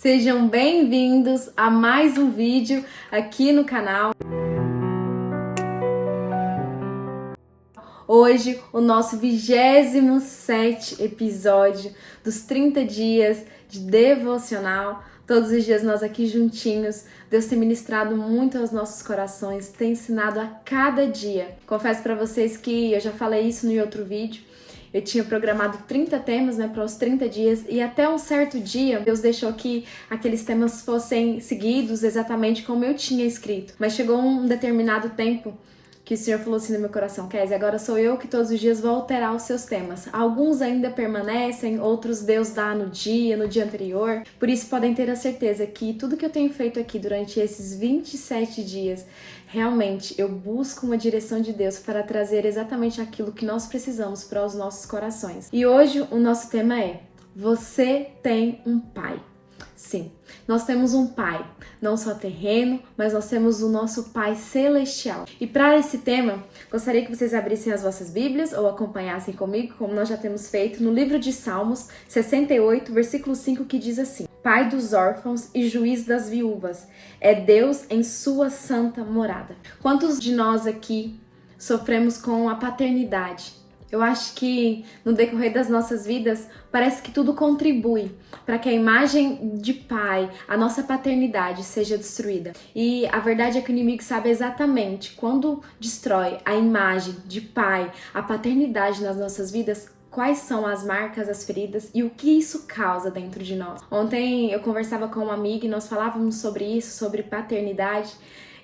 Sejam bem-vindos a mais um vídeo aqui no canal. Hoje, o nosso 27º episódio dos 30 dias de devocional. Todos os dias nós aqui juntinhos. Deus tem ministrado muito aos nossos corações, tem ensinado a cada dia. Confesso para vocês que eu já falei isso no outro vídeo. Eu tinha programado 30 temas, para os 30 dias, e até um certo dia Deus deixou que aqueles temas fossem seguidos exatamente como eu tinha escrito. Mas chegou um determinado tempo que o Senhor falou assim no meu coração: Kézia, agora sou eu que todos os dias vou alterar os seus temas. Alguns ainda permanecem, outros Deus dá no dia anterior. Por isso podem ter a certeza que tudo que eu tenho feito aqui durante esses 27 dias, realmente eu busco uma direção de Deus para trazer exatamente aquilo que nós precisamos para os nossos corações. E hoje o nosso tema é: você tem um pai. Sim, nós temos um pai, não só terreno, mas nós temos o nosso Pai Celestial. E para esse tema, gostaria que vocês abrissem as vossas Bíblias ou acompanhassem comigo, como nós já temos feito, no livro de Salmos 68, versículo 5, que diz assim: Pai dos órfãos e juiz das viúvas, é Deus em sua santa morada. Quantos de nós aqui sofremos com a paternidade? Eu acho que no decorrer das nossas vidas, parece que tudo contribui para que a imagem de pai, a nossa paternidade, seja destruída. E a verdade é que o inimigo sabe exatamente quando destrói a imagem de pai, a paternidade nas nossas vidas, quais são as marcas, as feridas e o que isso causa dentro de nós. Ontem eu conversava com uma amiga e nós falávamos sobre isso, sobre paternidade,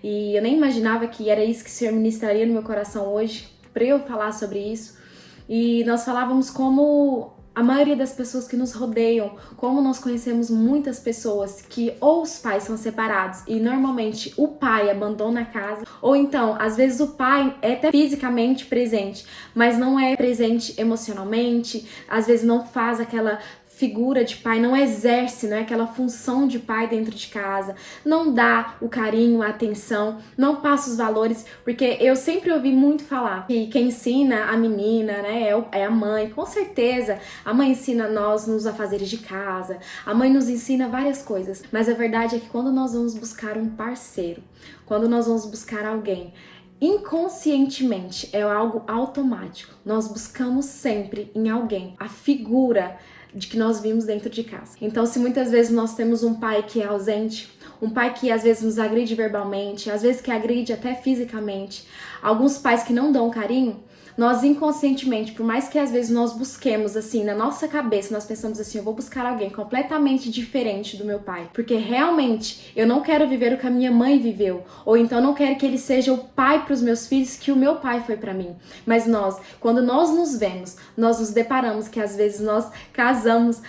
e eu nem imaginava que era isso que o Senhor ministraria no meu coração hoje, para eu falar sobre isso. E nós falávamos como a maioria das pessoas que nos rodeiam, como nós conhecemos muitas pessoas que ou os pais são separados e normalmente o pai abandona a casa, ou então, às vezes o pai é até fisicamente presente, mas não é presente emocionalmente, às vezes não faz aquela figura de pai, não exerce, aquela função de pai dentro de casa, não dá o carinho, a atenção, não passa os valores, porque eu sempre ouvi muito falar que quem ensina a menina, é a mãe. Com certeza, a mãe ensina nós nos afazeres de casa, a mãe nos ensina várias coisas, mas a verdade é que quando nós vamos buscar um parceiro, quando nós vamos buscar alguém, inconscientemente, é algo automático, nós buscamos sempre em alguém a figura de que nós vimos dentro de casa. Então, se muitas vezes nós temos um pai que é ausente, um pai que às vezes nos agride verbalmente, às vezes que agride até fisicamente, alguns pais que não dão carinho, nós inconscientemente, por mais que às vezes nós busquemos assim, na nossa cabeça, nós pensamos assim: eu vou buscar alguém completamente diferente do meu pai, porque realmente eu não quero viver o que a minha mãe viveu, ou então não quero que ele seja o pai para os meus filhos que o meu pai foi para mim. Mas quando nós nos vemos, nós nos deparamos que às vezes nós casamos,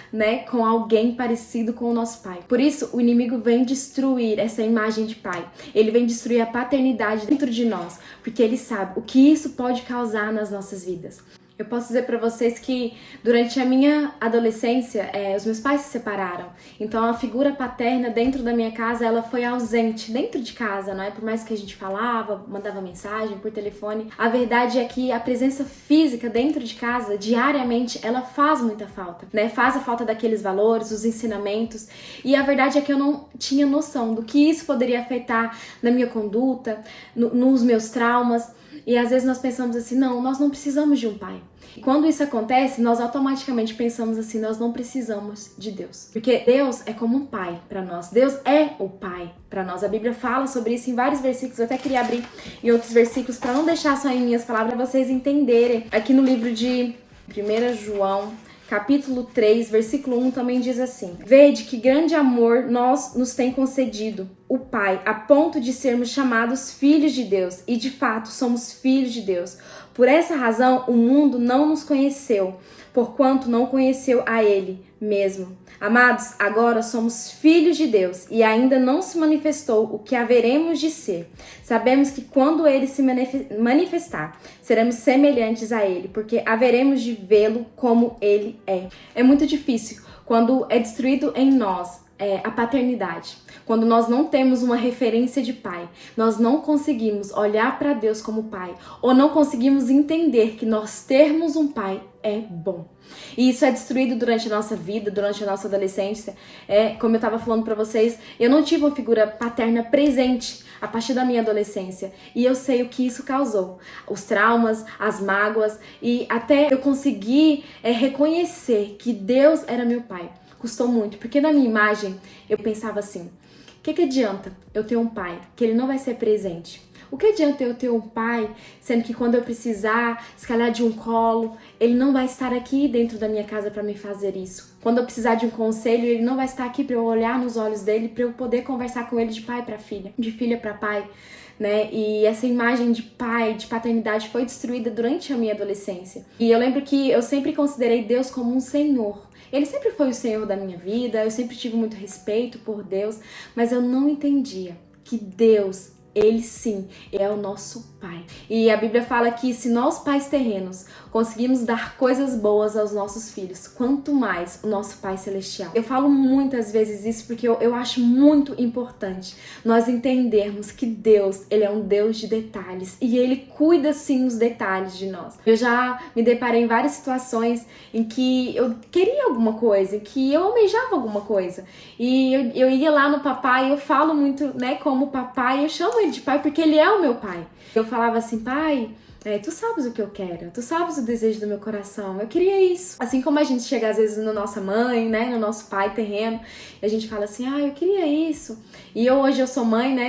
com alguém parecido com o nosso pai. Por isso, o inimigo vem destruir essa imagem de pai. Ele vem destruir a paternidade dentro de nós, porque ele sabe o que isso pode causar nas nossas vidas. Eu posso dizer para vocês que durante a minha adolescência, os meus pais se separaram. Então a figura paterna dentro da minha casa, ela foi ausente dentro de casa, Por mais que a gente falava, mandava mensagem por telefone, a verdade é que a presença física dentro de casa, diariamente, ela faz muita falta, Faz a falta daqueles valores, os ensinamentos. E a verdade é que eu não tinha noção do que isso poderia afetar na minha conduta, nos meus traumas. E às vezes nós pensamos assim: não, nós não precisamos de um pai. E quando isso acontece, nós automaticamente pensamos assim: nós não precisamos de Deus. Porque Deus é como um pai para nós. Deus é o pai para nós. A Bíblia fala sobre isso em vários versículos. Eu até queria abrir em outros versículos para não deixar só em minhas palavras, para vocês entenderem. Aqui no livro de 1 João, capítulo 3, versículo 1, também diz assim: Vede que grande amor nos tem concedido o Pai, a ponto de sermos chamados filhos de Deus, e de fato somos filhos de Deus. Por essa razão o mundo não nos conheceu, porquanto não conheceu a Ele mesmo. Amados, agora somos filhos de Deus e ainda não se manifestou o que haveremos de ser. Sabemos que quando Ele se manifestar, seremos semelhantes a Ele, porque haveremos de vê-lo como Ele é. É muito difícil quando é destruído em nós a paternidade. Quando nós não temos uma referência de pai, nós não conseguimos olhar para Deus como pai, ou não conseguimos entender que nós termos um pai é bom. E isso é destruído durante a nossa vida, durante a nossa adolescência. Como eu estava falando para vocês, eu não tive uma figura paterna presente a partir da minha adolescência. E eu sei o que isso causou. Os traumas, as mágoas e até eu conseguir reconhecer que Deus era meu pai. Custou muito, porque na minha imagem eu pensava assim, o que adianta eu ter um pai que ele não vai ser presente? O que adianta eu ter um pai, sendo que quando eu precisar, se calhar de um colo, ele não vai estar aqui dentro da minha casa para me fazer isso. Quando eu precisar de um conselho, ele não vai estar aqui para eu olhar nos olhos dele, para eu poder conversar com ele de pai para filha, de filha para pai, né? E essa imagem de pai, de paternidade foi destruída durante a minha adolescência. E eu lembro que eu sempre considerei Deus como um senhor. Ele sempre foi o senhor da minha vida, eu sempre tive muito respeito por Deus, mas eu não entendia que Deus, ele sim, é o nosso Pai. E a Bíblia fala que se nós, pais terrenos, conseguimos dar coisas boas aos nossos filhos, quanto mais o nosso Pai Celestial. Eu falo muitas vezes isso porque eu acho muito importante nós entendermos que Deus, ele é um Deus de detalhes e ele cuida sim dos detalhes de nós. Eu já me deparei em várias situações em que eu queria alguma coisa, em que eu almejava alguma coisa e eu ia lá no papai, eu falo muito, né, como papai, eu chamo ele de pai porque ele é o meu pai. Eu falava assim, pai, tu sabes o que eu quero, tu sabes o desejo do meu coração, eu queria isso. Assim como a gente chega às vezes na nossa mãe, né, no nosso pai terreno, e a gente fala assim, eu queria isso. E hoje eu sou mãe, né,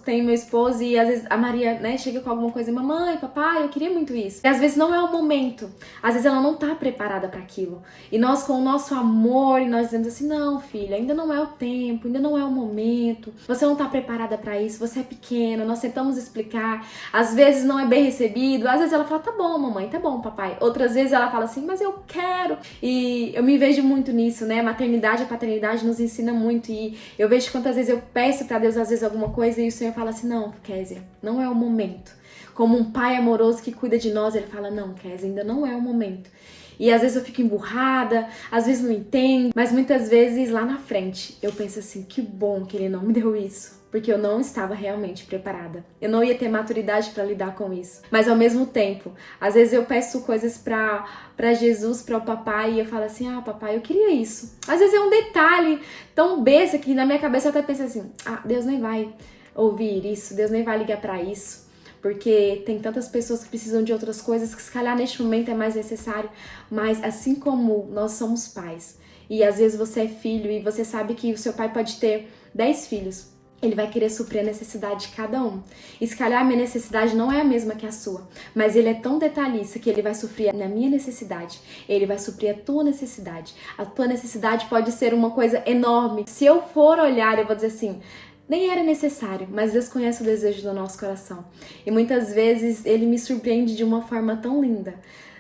tenho meu esposo, e às vezes a Maria, né, chega com alguma coisa, mamãe, papai, eu queria muito isso. E às vezes não é o momento, às vezes ela não tá preparada para aquilo. E nós com o nosso amor, nós dizemos assim, não, filha, ainda não é o tempo, ainda não é o momento, você não tá preparada para isso, você é pequena, nós tentamos explicar, às vezes não é bem recebido, às vezes ela fala, tá bom, mamãe, tá bom, papai. Outras vezes ela fala assim, mas eu quero. E eu me vejo muito nisso, né? A maternidade e a paternidade nos ensina muito. E eu vejo quantas vezes eu peço pra Deus, às vezes, alguma coisa e o Senhor fala assim, não, Kézia, não é o momento. Como um pai amoroso que cuida de nós, ele fala, não, Kézia, ainda não é o momento. E às vezes eu fico emburrada, às vezes não entendo, mas muitas vezes lá na frente eu penso assim, que bom que ele não me deu isso. Porque eu não estava realmente preparada. Eu não ia ter maturidade para lidar com isso. Mas ao mesmo tempo, às vezes eu peço coisas para Jesus, para o papai, e eu falo assim, papai, eu queria isso. Às vezes é um detalhe tão besta que na minha cabeça eu até penso assim, Deus nem vai ouvir isso, Deus nem vai ligar para isso. Porque tem tantas pessoas que precisam de outras coisas que se calhar neste momento é mais necessário. Mas assim como nós somos pais, e às vezes você é filho e você sabe que o seu pai pode ter 10 filhos, ele vai querer suprir a necessidade de cada um. E se calhar a minha necessidade não é a mesma que a sua, mas ele é tão detalhista que ele vai suprir a minha necessidade, ele vai suprir a tua necessidade. A tua necessidade pode ser uma coisa enorme. Se eu for olhar, eu vou dizer assim, nem era necessário, mas Deus conhece o desejo do nosso coração. E muitas vezes ele me surpreende de uma forma tão linda,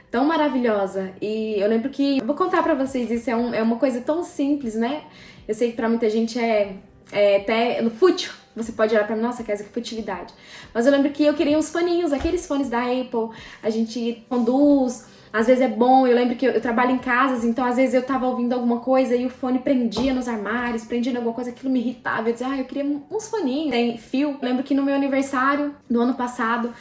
tão maravilhosa. E eu lembro que, eu vou contar pra vocês, isso é uma coisa tão simples, né? Eu sei que pra muita gente é até no fútil, você pode olhar pra mim, nossa, que futilidade. Mas eu lembro que eu queria uns foninhos, aqueles fones da Apple, a gente conduz, às vezes é bom, eu lembro que eu trabalho em casas, então às vezes eu tava ouvindo alguma coisa e o fone prendia nos armários, prendia em alguma coisa, aquilo me irritava, eu dizia, eu queria uns foninhos, tem fio. Eu lembro que no meu aniversário do ano passado,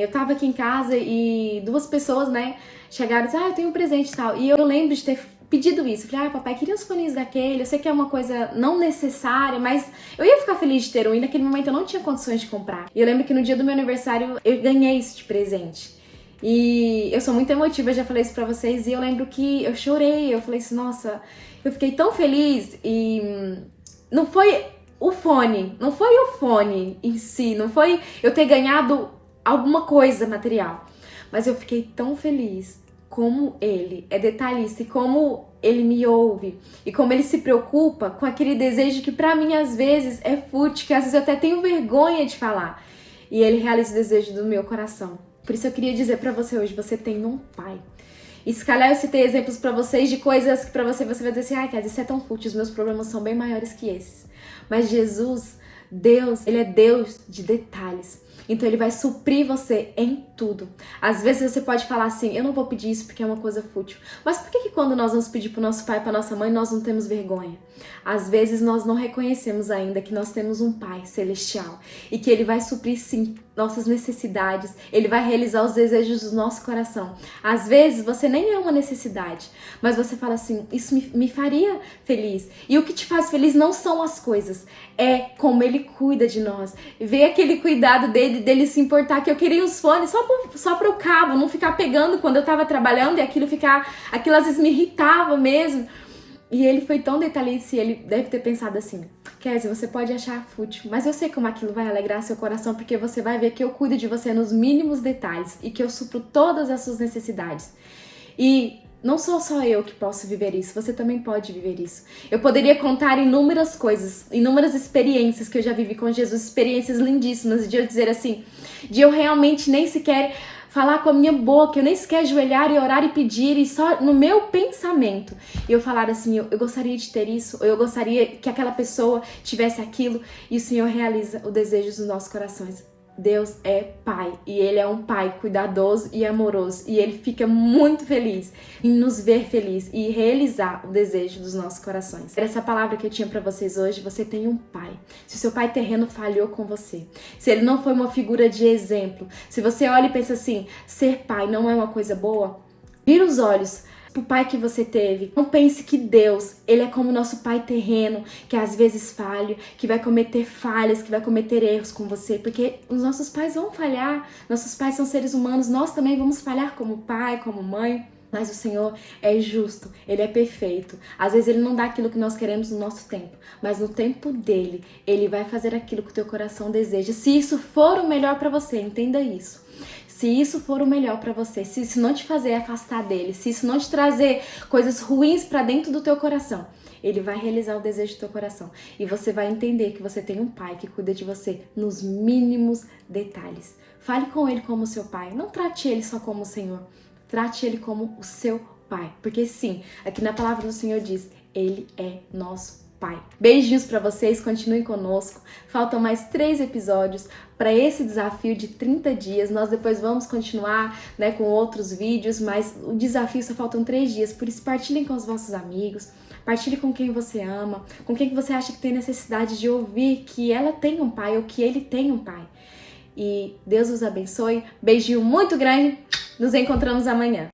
eu tava aqui em casa e 2 pessoas, né, chegaram e disseram, eu tenho um presente e tal, e eu lembro de ter pedido isso. Falei, papai, queria os foninhos daquele, eu sei que é uma coisa não necessária, mas eu ia ficar feliz de ter um, e naquele momento eu não tinha condições de comprar. E eu lembro que no dia do meu aniversário eu ganhei isso de presente. E eu sou muito emotiva, já falei isso pra vocês, e eu lembro que eu chorei, eu falei assim, nossa, eu fiquei tão feliz, e não foi o fone em si, não foi eu ter ganhado alguma coisa material, mas eu fiquei tão feliz como ele é detalhista e como ele me ouve e como ele se preocupa com aquele desejo que pra mim às vezes é fútil, que às vezes eu até tenho vergonha de falar. E ele realiza o desejo do meu coração. Por isso eu queria dizer pra você hoje, você tem um pai. E se calhar eu citei exemplos pra vocês de coisas que pra você vai dizer assim, Kézia, isso é tão fútil, os meus problemas são bem maiores que esses. Mas Jesus, Deus, ele é Deus de detalhes. Então ele vai suprir você em tudo. Às vezes você pode falar assim, eu não vou pedir isso porque é uma coisa fútil. Mas por que quando nós vamos pedir pro nosso pai, pra nossa mãe, nós não temos vergonha? Às vezes nós não reconhecemos ainda que nós temos um pai celestial e que ele vai suprir sim nossas necessidades, ele vai realizar os desejos do nosso coração. Às vezes você nem é uma necessidade, mas você fala assim, isso me faria feliz. E o que te faz feliz não são as coisas, é como ele cuida de nós. Ver aquele cuidado dele se importar, que eu queria uns fones só para o cabo, não ficar pegando quando eu tava trabalhando e aquilo às vezes me irritava mesmo. E ele foi tão detalhista e ele deve ter pensado assim, Kézia, você pode achar fútil, mas eu sei como aquilo vai alegrar seu coração, porque você vai ver que eu cuido de você nos mínimos detalhes e que eu supro todas as suas necessidades. E não sou só eu que posso viver isso, você também pode viver isso. Eu poderia contar inúmeras coisas, inúmeras experiências que eu já vivi com Jesus, experiências lindíssimas, de eu dizer assim, de eu realmente nem sequer falar com a minha boca, eu nem sequer ajoelhar e orar e pedir, e só no meu pensamento eu falar assim, eu gostaria de ter isso, ou eu gostaria que aquela pessoa tivesse aquilo, e o Senhor realiza o desejo dos nossos corações. Deus é Pai, e Ele é um Pai cuidadoso e amoroso, e Ele fica muito feliz em nos ver feliz e realizar o desejo dos nossos corações. Essa palavra que eu tinha para vocês hoje, você tem um pai. Se o seu pai terreno falhou com você, se ele não foi uma figura de exemplo, se você olha e pensa assim, ser pai não é uma coisa boa, vira os olhos pro pai que você teve. Não pense que Deus, ele é como o nosso pai terreno, que às vezes falha, que vai cometer falhas, que vai cometer erros com você, porque os nossos pais vão falhar, nossos pais são seres humanos, nós também vamos falhar como pai, como mãe. Mas o Senhor é justo, Ele é perfeito. Às vezes Ele não dá aquilo que nós queremos no nosso tempo, mas no tempo dele, Ele vai fazer aquilo que o teu coração deseja. Se isso for o melhor para você, entenda isso. Se isso for o melhor para você, se isso não te fazer afastar dele, se isso não te trazer coisas ruins para dentro do teu coração, ele vai realizar o desejo do teu coração. E você vai entender que você tem um pai que cuida de você nos mínimos detalhes. Fale com ele como seu pai. Não trate ele só como o Senhor. Trate ele como o seu pai. Porque sim, aqui na palavra do Senhor diz, ele é nosso Pai. Beijinhos para vocês, continuem conosco. Faltam mais 3 episódios para esse desafio de 30 dias. Nós depois vamos continuar, né, com outros vídeos, mas o desafio só faltam 3 dias. Por isso, partilhem com os vossos amigos, partilhe com quem você ama, com quem você acha que tem necessidade de ouvir que ela tem um pai ou que ele tem um pai. E Deus os abençoe. Beijinho muito grande. Nos encontramos amanhã.